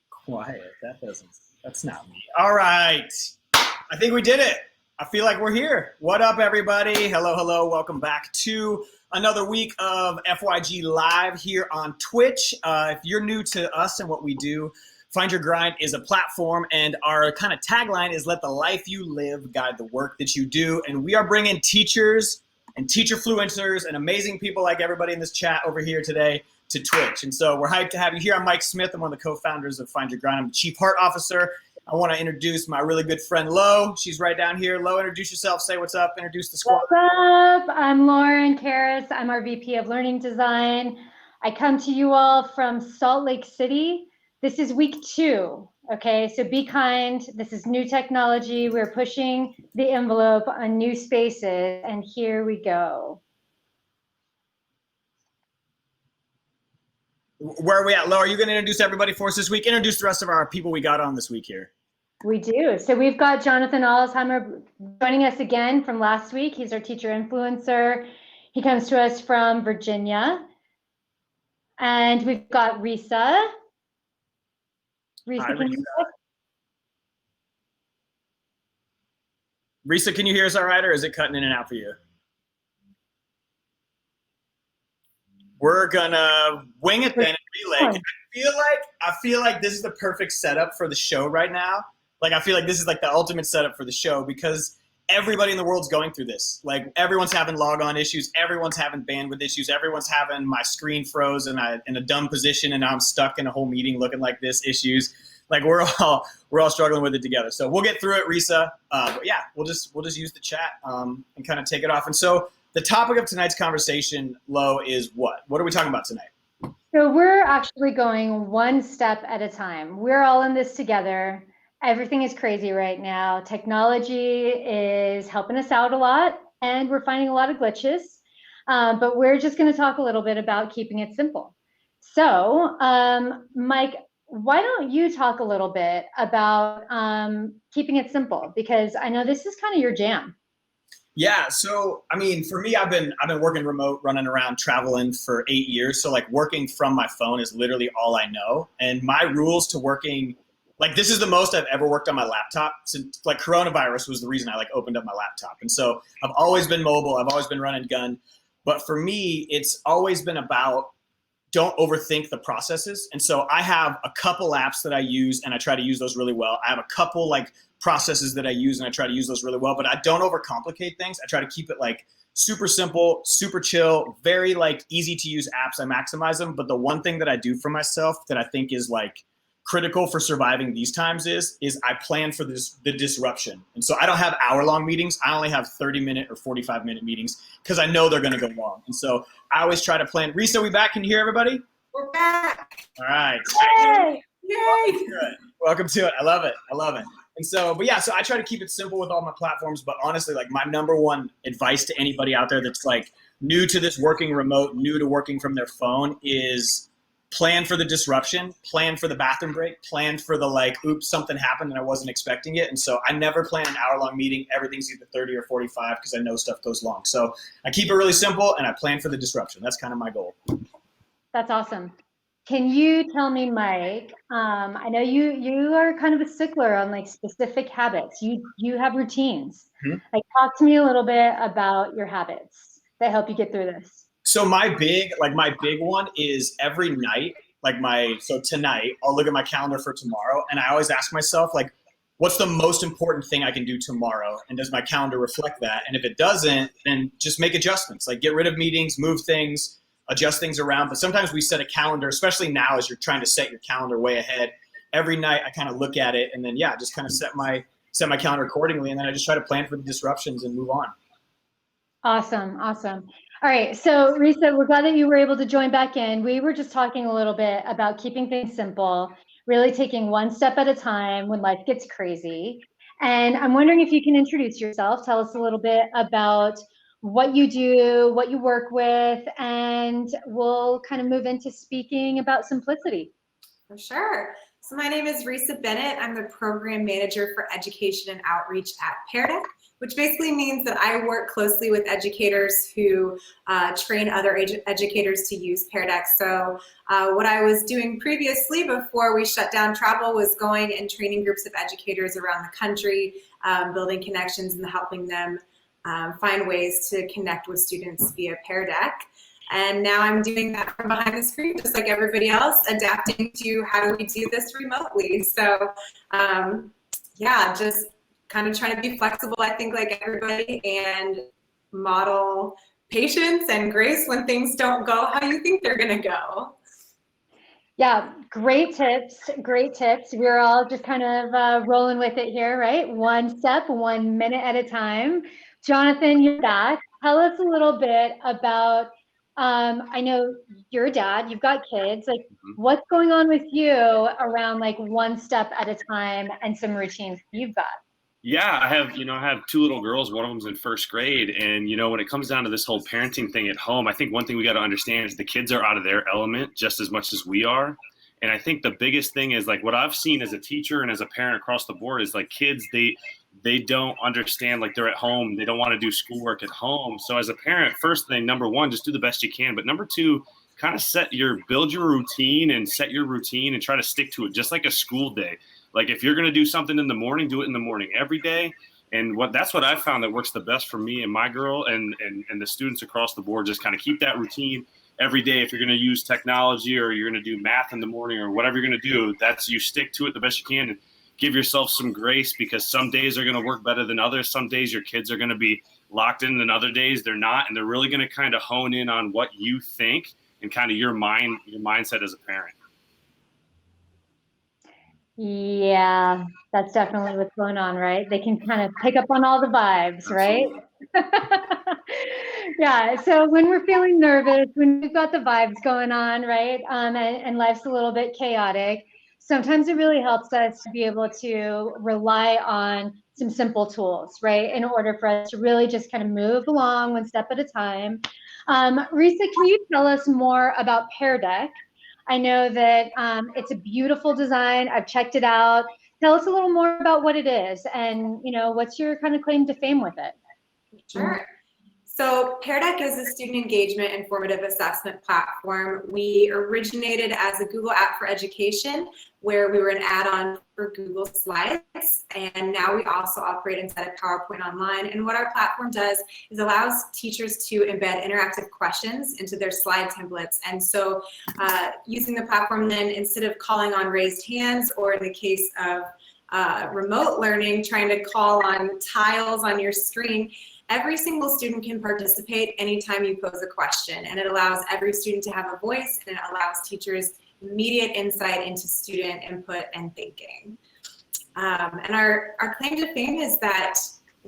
Quiet. That's not me. All right. I think we did it. I feel like we're here. What up, everybody? Hello, hello. Welcome back to another week of FYG Live here on Twitch. If you're new to us and what we do, Find Your Grind is a platform, and our kind of tagline is let the life you live guide the work that you do. And we are bringing teachers and teacher-fluencers and amazing people like everybody in this chat over here today to Twitch. And so we're hyped to have you here. I'm Mike Smith. I'm one of the co-founders of Find Your Grind. I'm the Chief Heart Officer. I want to introduce my really good friend, Lo. She's right down here. Lo, introduce yourself. Say what's up. Introduce the squad. What's up? I'm Lauren Karras. I'm our VP of Learning Design. I come to you all from Salt Lake City. This is week 2, okay? So be kind. This is new technology. We're pushing the envelope on new spaces, and here we go. Where are we at, Lo? Are you going to introduce everybody for us this week? Introduce the rest of our people we got on this week here. We do. So we've got Jonathan Alzheimer joining us again from last week. He's our teacher influencer. He comes to us from Virginia. And we've got Risa. Hi, Risa, can you hear us all right, or is it cutting in and out for you? We're gonna wing it then and relay. I feel like this is the perfect setup for the show right now. Like I feel like this is like the ultimate setup for the show because everybody in the world's going through this. Like everyone's having logon issues, everyone's having bandwidth issues, everyone's having my screen froze and I'm in a dumb position and now I'm stuck in a whole meeting looking like this issues. Like we're all struggling with it together. So we'll get through it, Risa. But yeah, we'll just use the chat and kind of take it off. And so the topic of tonight's conversation, Lo, is what? What are we talking about tonight? So we're actually going one step at a time. We're all in this together. Everything is crazy right now. Technology is helping us out a lot, and we're finding a lot of glitches. But we're just going to talk a little bit about keeping it simple. So, Mike, why don't you talk a little bit about keeping it simple? Because I know this is kind of your jam. Yeah, so I mean, for me, I've been working remote, running around, traveling for 8 years. So like working from my phone is literally all I know. And my rules to working, like this is the most I've ever worked on my laptop since like coronavirus was the reason I like opened up my laptop. And so I've always been mobile. I've always been running gun. But for me, it's always been about don't overthink the processes. And so I have a couple apps that I use and I try to use those really well. I have a couple like processes that I use and I try to use those really well, but I don't overcomplicate things. I try to keep it like super simple, super chill, very like easy to use apps. I maximize them. But the one thing that I do for myself that I think is like critical for surviving these times is I plan for the disruption. And so I don't have hour-long meetings. I only have 30-minute or 45-minute meetings because I know they're going to go long. And so I always try to plan. Risa, we back? Can you hear everybody? We're back. All right. Yay! Yay! Welcome to it. I love it. I love it. And so, but yeah, so I try to keep it simple with all my platforms. But honestly, like my number one advice to anybody out there that's like new to this working remote, new to working from their phone is plan for the disruption, plan for the bathroom break, plan for the like, oops, something happened and I wasn't expecting it. And so I never plan an hour-long meeting. Everything's either 30 or 45 because I know stuff goes long. So I keep it really simple and I plan for the disruption. That's kind of my goal. That's awesome. Can you tell me, Mike, I know you are kind of a stickler on like specific habits. You have routines. Mm-hmm. Like talk to me a little bit about your habits that help you get through this. So my big one is every night, so tonight I'll look at my calendar for tomorrow and I always ask myself like, what's the most important thing I can do tomorrow? And does my calendar reflect that? And if it doesn't, then just make adjustments, like get rid of meetings, move things, adjust things around. But sometimes we set a calendar, especially now as you're trying to set your calendar way ahead. Every night I kind of look at it and then, yeah, just kind of set my calendar accordingly. And then I just try to plan for the disruptions and move on. Awesome. Awesome. All right. So Risa, we're glad that you were able to join back in. We were just talking a little bit about keeping things simple, really taking one step at a time when life gets crazy. And I'm wondering if you can introduce yourself, tell us a little bit about what you do, what you work with, and we'll kind of move into speaking about simplicity. For sure. So my name is Risa Bennett. I'm the program manager for education and outreach at Pear Deck. which basically means that I work closely with educators who train other educators to use Pear Deck. So what I was doing previously before we shut down travel was going and training groups of educators around the country, building connections and helping them find ways to connect with students via Pear Deck. And now I'm doing that from behind the screen, just like everybody else, adapting to how do we do this remotely. So yeah, just kind of trying to be flexible, I think, like everybody, and model patience and grace when things don't go how you think they're gonna go. Yeah, great tips, great tips. We're all just kind of rolling with it here, right? One step, 1 minute at a time. Jonathan, you're back. Tell us a little bit about, I know you're a dad, you've got kids, like what's going on with you around like one step at a time and some routines you've got? Yeah, I have two little girls. One of them's in first grade. And, when it comes down to this whole parenting thing at home, I think one thing we got to understand is the kids are out of their element just as much as we are. And I think the biggest thing is like what I've seen as a teacher and as a parent across the board is like kids, they don't understand, like they're at home. They don't want to do schoolwork at home. So as a parent, first thing, number one, just do the best you can. But number two, kind of build your routine and set your routine and try to stick to it, just like a school day. Like if you're going to do something in the morning, do it in the morning every day. And that's what I've found that works the best for me and my girl and the students across the board. Just kind of keep that routine every day. If you're going to use technology or you're going to do math in the morning or whatever you're going to do, you stick to it the best you can and give yourself some grace, because some days are going to work better than others. Some days your kids are going to be locked in and other days they're not. And they're really going to kind of hone in on what you think and kind of your mindset as a parent. Yeah, that's definitely what's going on, right? They can kind of pick up on all the vibes, right? Yeah, so when we're feeling nervous, when we've got the vibes going on, right, and life's a little bit chaotic, sometimes it really helps us to be able to rely on some simple tools, right, in order for us to really just kind of move along one step at a time. Risa, can you tell us more about Pear Deck? I know that it's a beautiful design. I've checked it out. Tell us a little more about what it is and, what's your kind of claim to fame with it? Sure. So Pear Deck is a student engagement and formative assessment platform. We originated as a Google app for education, where we were an add-on for Google Slides, and now we also operate inside of PowerPoint Online. And what our platform does is allows teachers to embed interactive questions into their slide templates. And so using the platform then, instead of calling on raised hands, or in the case of remote learning, trying to call on tiles on your screen, every single student can participate anytime you pose a question, and it allows every student to have a voice, and it allows teachers immediate insight into student input and thinking. And our claim to fame is that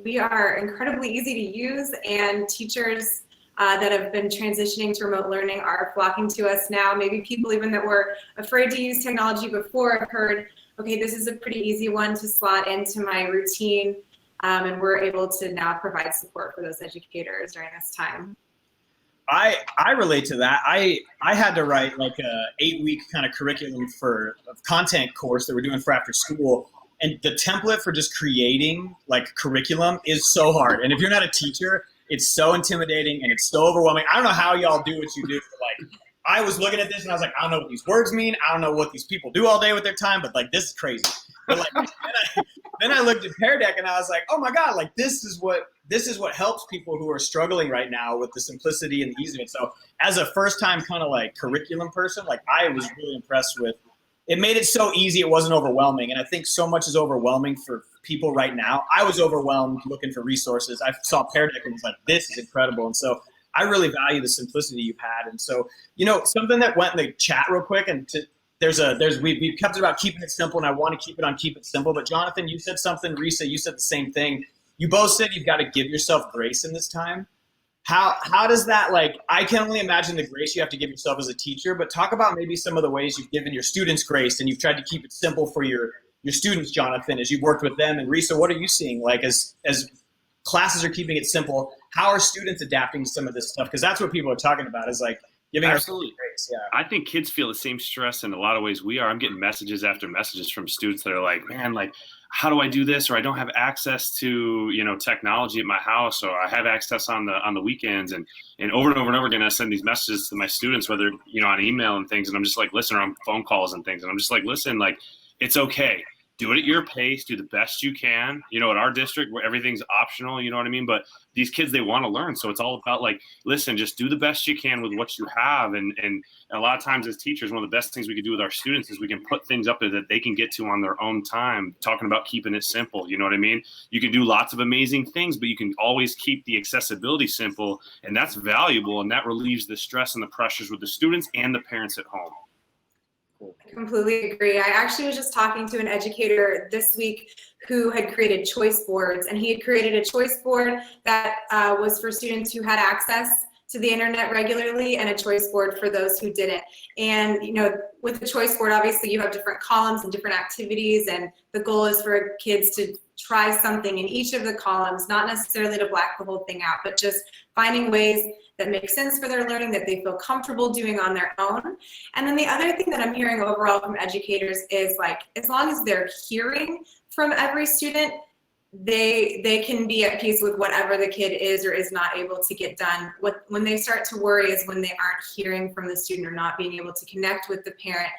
we are incredibly easy to use, and teachers that have been transitioning to remote learning are flocking to us now. Maybe people even that were afraid to use technology before have heard, okay, this is a pretty easy one to slot into my routine. And we're able to now provide support for those educators during this time. I relate to that. I had to write like a 8-week kind of curriculum for a content course that we're doing for after school. And the template for just creating like curriculum is so hard. And if you're not a teacher, it's so intimidating and it's so overwhelming. I don't know how y'all do what you do. But like, I was looking at this and I was like, I don't know what these words mean. I don't know what these people do all day with their time, but like, this is crazy. But like, then I looked at Pear Deck and I was like, oh my God, like this is what helps people who are struggling right now with the simplicity and the ease of it. So as a first time kind of like curriculum person, like I was really impressed with, it made it so easy. It wasn't overwhelming. And I think so much is overwhelming for people right now. I was overwhelmed looking for resources. I saw Pear Deck and was like, this is incredible. And so I really value the simplicity you've had. And so, something that went in the chat real quick, and we've kept it about keeping it simple, and I want to keep it simple. But Jonathan, you said something. Risa, you said the same thing. You both said you've got to give yourself grace in this time. How does that, like, I can only imagine the grace you have to give yourself as a teacher, but talk about maybe some of the ways you've given your students grace and you've tried to keep it simple for your students, Jonathan, as you've worked with them. And Risa, what are you seeing? Like as classes are keeping it simple, how are students adapting to some of this stuff? Because that's what people are talking about, is like giving Absolutely. grace. Yeah. I think kids feel the same stress in a lot of ways we are. I'm getting messages after messages from students that are like, man, like, how do I do this? Or I don't have access to, technology at my house, or I have access on the weekends, and over and over and over again, I send these messages to my students, whether, on email and things. And I'm just like, listen, or on phone calls and things. And I'm just like, listen, like, it's okay. Do it at your pace, do the best you can. At our district where everything's optional, you know what I mean? But these kids, they want to learn. So it's all about like, listen, just do the best you can with what you have. And a lot of times as teachers, one of the best things we can do with our students is we can put things up there that they can get to on their own time, talking about keeping it simple. You know what I mean? You can do lots of amazing things, but you can always keep the accessibility simple. And that's valuable. And that relieves the stress and the pressures with the students and the parents at home. I completely agree. I actually was just talking to an educator this week who had created choice boards, and he had created a choice board that was for students who had access to the internet regularly, and a choice board for those who didn't. And with the choice board, obviously you have different columns and different activities, and the goal is for kids to try something in each of the columns, not necessarily to black the whole thing out, but just finding ways that make sense for their learning, that they feel comfortable doing on their own. And then the other thing that I'm hearing overall from educators is like, as long as they're hearing from every student, they can be at peace with whatever the kid is or is not able to get done. When they start to worry is when they aren't hearing from the student or not being able to connect with the parent.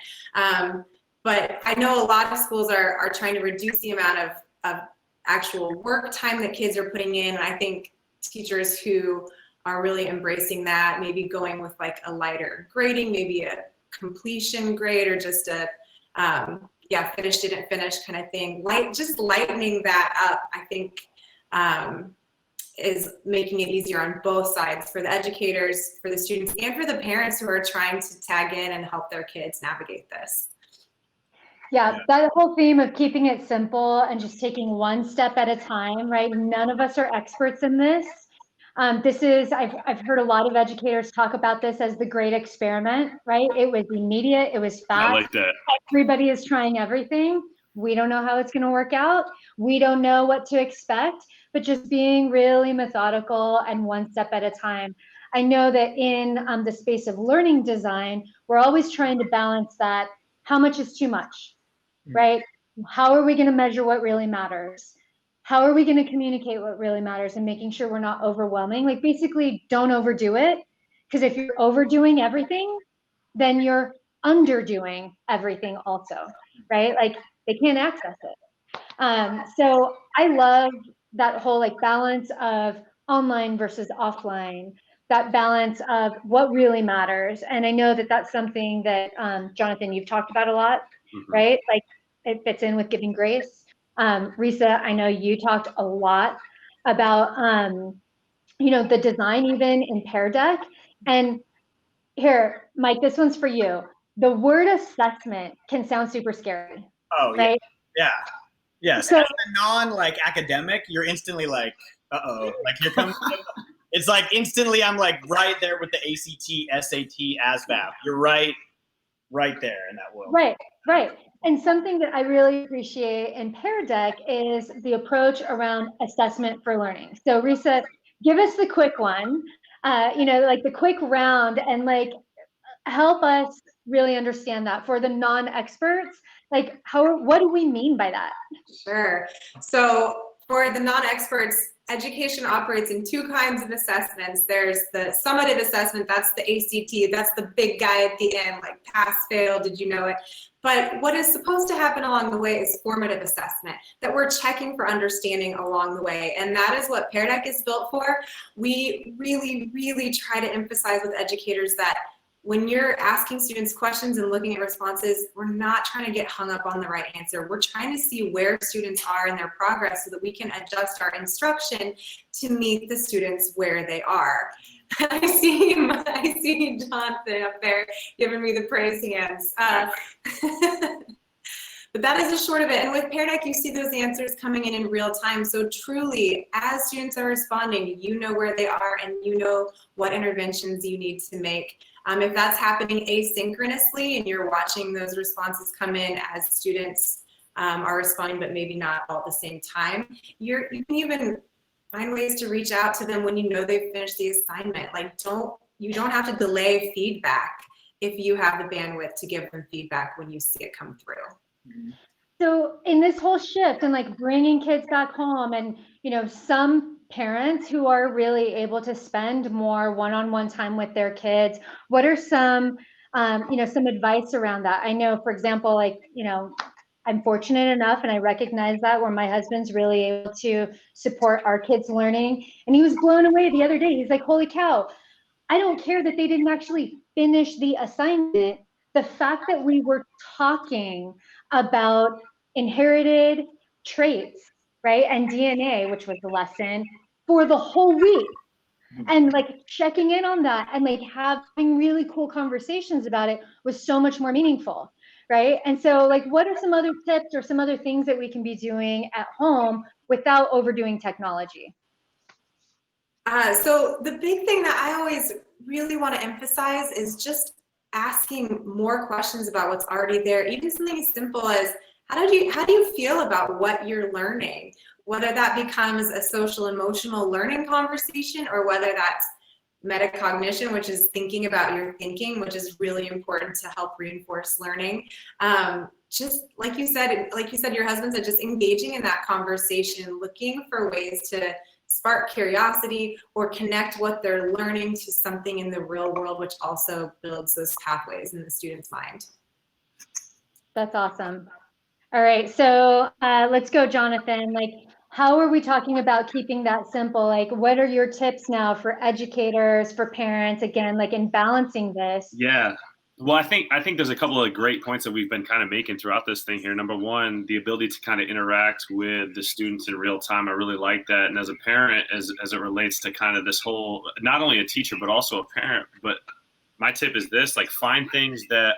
But I know a lot of schools are trying to reduce the amount of actual work time that kids are putting in. And I think teachers who are really embracing that, maybe going with like a lighter grading, maybe a completion grade, or just a finished, didn't finish kind of thing. Just lightening that up, I think, is making it easier on both sides, for the educators, for the students, and for the parents who are trying to tag in and help their kids navigate this. Yeah, that whole theme of keeping it simple and just taking one step at a time, right? None of us are experts in this. I've heard a lot of educators talk about this as the great experiment, right? It was immediate, it was fast. I like that. Everybody is trying everything. We don't know how it's going to work out. We don't know what to expect, but just being really methodical and one step at a time. I know that in the space of learning design, we're always trying to balance that. How much is too much, right? How are we going to measure what really matters? How are we going to communicate what really matters, and making sure we're not overwhelming? Like, basically, don't overdo it, because if you're overdoing everything, then you're underdoing everything also, right? Like, they can't access it. So I love that whole like balance of online versus offline, that balance of what really matters. And I know that that's something that Jonathan, you've talked about a lot, right? Like, it fits in with giving grace. Risa, I know you talked a lot about, the design even in Pear Deck. And here, Mike, this one's for you. The word assessment can sound super scary. Oh, right? Yeah. Yes. So, as a academic, you're instantly like, uh-oh. Like, here comes, it's like instantly I'm like right there with the ACT, SAT, ASVAB. You're right there in that world. Right. And something that I really appreciate in Pear Deck is the approach around assessment for learning. So Risa, give us the quick one, like the quick round, and like help us really understand that for the non-experts. Like, what do we mean by that? Sure. So for the non-experts, education operates in two kinds of assessments. There's the summative assessment, that's the ACT, that's the big guy at the end, like pass, fail, did you know it? But what is supposed to happen along the way is formative assessment, that we're checking for understanding along the way. And that is what Pear Deck is built for. We really, really try to emphasize with educators that when you're asking students questions and looking at responses, we're not trying to get hung up on the right answer. We're trying to see where students are in their progress so that we can adjust our instruction to meet the students where they are. I see Jonathan up there giving me the praise hands. But that is the short of it. And with Pear Deck, you see those answers coming in real time. So truly, as students are responding, you know where they are and you know what interventions you need to make. If that's happening asynchronously and you're watching those responses come in as students are responding, but maybe not all at the same time, you can even find ways to reach out to them when you know they've finished the assignment. Like, don't you don't have to delay feedback if you have the bandwidth to give them feedback when you see it come through. So in this whole shift and like bringing kids back home, and some parents who are really able to spend more one-on-one time with their kids, what are some some advice around that? I know, for example, I'm fortunate enough, and I recognize that, where my husband's really able to support our kids' learning, and he was blown away the other day. He's like, holy cow, I don't care that they didn't actually finish the assignment. The fact that we were talking about inherited traits, right, and DNA, which was the lesson, for the whole week, and like checking in on that and like having really cool conversations about it was so much more meaningful, right? And so like, what are some other tips or some other things that we can be doing at home without overdoing technology? So the big thing that I always really want to emphasize is just asking more questions about what's already there. Even something as simple as, how do you feel about what you're learning? Whether that becomes a social emotional learning conversation, or whether that's metacognition, which is thinking about your thinking, which is really important to help reinforce learning. Just like you said, your husband said, just engaging in that conversation, looking for ways to spark curiosity or connect what they're learning to something in the real world, which also builds those pathways in the student's mind. That's awesome. All right, so let's go, Jonathan. Like, how are we talking about keeping that simple? Like, what are your tips now for educators, for parents, again, like in balancing this? Yeah. Well, I think there's a couple of great points that we've been kind of making throughout this thing here. Number one, the ability to kind of interact with the students in real time. I really like that. And as a parent, as it relates to kind of this whole, not only a teacher, but also a parent, but my tip is this: like, find things that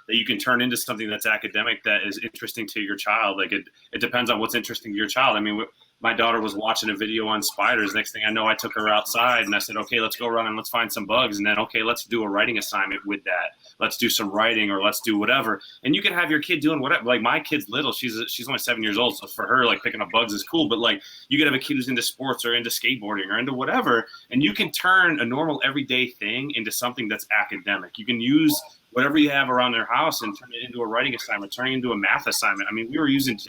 you can turn into something that's academic, that is interesting to your child. Like, it depends on what's interesting to your child. I mean, my daughter was watching a video on spiders. Next thing I know, I took her outside and I said, okay, let's go run and let's find some bugs. And then, okay, let's do a writing assignment with that. Let's do some writing, or let's do whatever. And you can have your kid doing whatever. Like, my kid's little, she's only 7 years old. So for her, like, picking up bugs is cool. But like, you could have a kid who's into sports or into skateboarding or into whatever. And you can turn a normal everyday thing into something that's academic. You can use whatever you have around their house and turn it into a writing assignment, turn it into a math assignment. I mean, we were using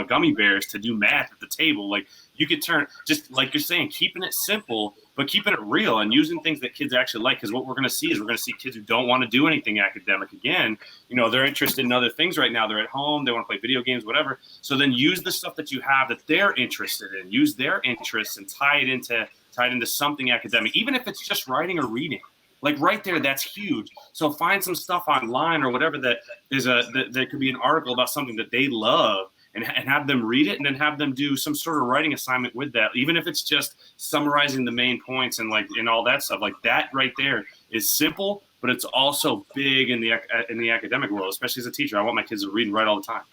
gummy bears to do math at the table. Like, you could turn, just like you're saying, keeping it simple, but keeping it real and using things that kids actually like. Because what we're going to see is kids who don't want to do anything academic. Again, they're interested in other things right now. They're at home, they want to play video games, whatever. So then use the stuff that you have that they're interested in. Use their interests and tie it into something academic, even if it's just writing or reading. Like, right there, that's huge. So find some stuff online or whatever that could be an article about something that they love, and have them read it, and then have them do some sort of writing assignment with that, even if it's just summarizing the main points and all that stuff. Like, that right there is simple, but it's also big in the academic world, especially as a teacher. I want my kids to read and write all the time.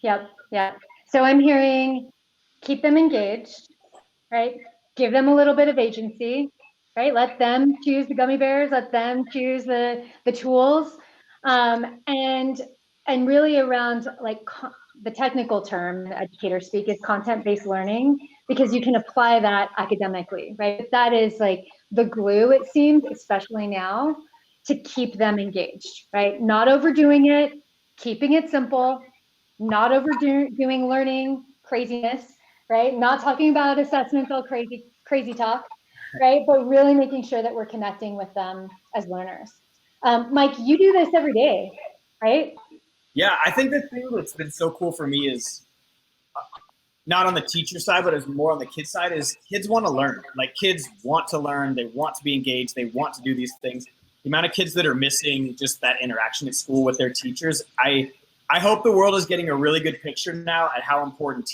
Yep. So I'm hearing, keep them engaged, right? Give them a little bit of agency, right? Let them choose the gummy bears, let them choose the tools, and really around, like, the technical term educators speak is content-based learning, because you can apply that academically, right? That is like the glue, it seems, especially now, to keep them engaged, right? Not overdoing it, keeping it simple, not overdoing learning craziness, right? Not talking about assessments, all crazy talk, right? But really making sure that we're connecting with them as learners. Mike, you do this every day, right? Yeah, I think the thing that's been so cool for me is not on the teacher side, but it's more on the kid side, is kids want to learn. Like, kids want to learn, they want to be engaged, they want to do these things. The amount of kids that are missing just that interaction at school with their teachers, I hope the world is getting a really good picture now at how important